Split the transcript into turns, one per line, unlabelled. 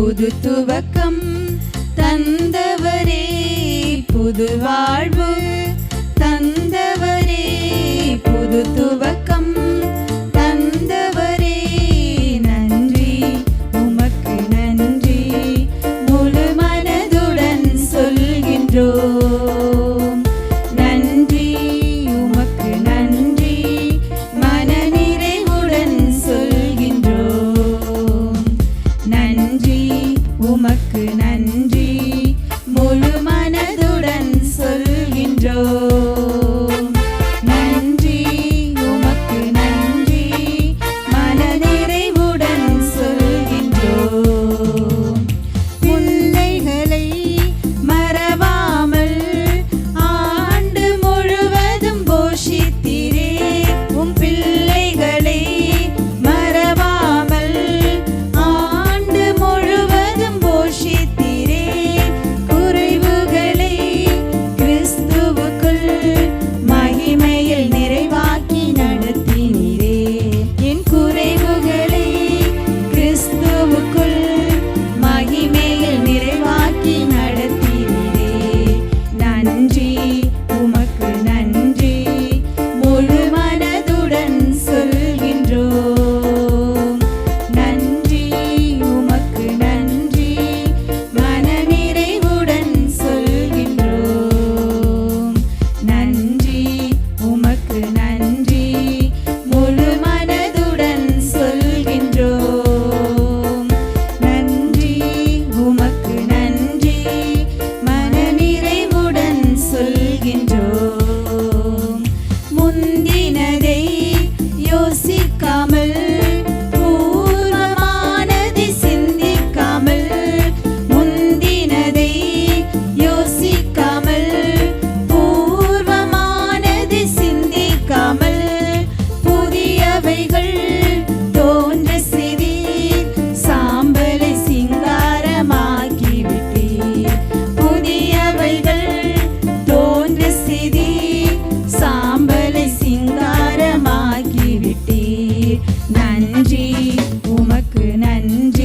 புது துவக்கம் தந்தவரே, புது வாழ்வு தந்தவரே, புது துவக்கம் தந்தவரே, நன்றி உமக்கு நன்றி, முழு மனதுடன் சொல்கின்றோம். நன்றி உமக்கு நன்றி, மனநிறைவுடன் சொல்கின்றோம். நன்றி உமக்கு நன்றி, முழு மனதுடன் சொல்கின்றோம். நன்றி உமக்கு நன்றி, மனநிறைவுடன் சொல்கின்றோம். முல்லைகளை மறவாமல் ஆண்டு முழுவதும் போஷித்தீரே, உம் பிள்ளைகளை மறவாமல் ஆண்டு முழுவதும் போஷித்தீரே. குறைவுகளை கிறிஸ்துவுக்குள் மகிமையில் நிறைவாக்கி நடத்தினீரே. என் குறைவுகளை கிறிஸ்துவுக்குள் மகிமையில் நிறைவாக்கி நடத்தினீரே. நன்றி உமக்கு நன்றி, முழு மனதுடன் சொல்கின்றோம். நன்றி உமக்கு நன்றி, மனநிறைவுடன் சொல்கின்றோம். நன்றி உமக்கு நன்றி, முழு மனதுடன் சொல்கின்றோம். நன்றி உமக்கு நன்றி, மனநிறைவுடன் சொல்கின்றோம். முந்தினதை யோசிக்காமல், பூர்வமானதை சிந்திக்காமல், முந்தினதை யோசிக்காமல், பூர்வமானதை சிந்திக்காமல், புதியவைகள் தோன்ற செய்தீர், சாம்பலை சிங்காரமாக்கி விட்டீர். புதியவைகள் தோன்ற செய்தீர், சாம்பலை சிங்காரமாக்கி விட்டீர். நன்றி உமக்கு நன்றி,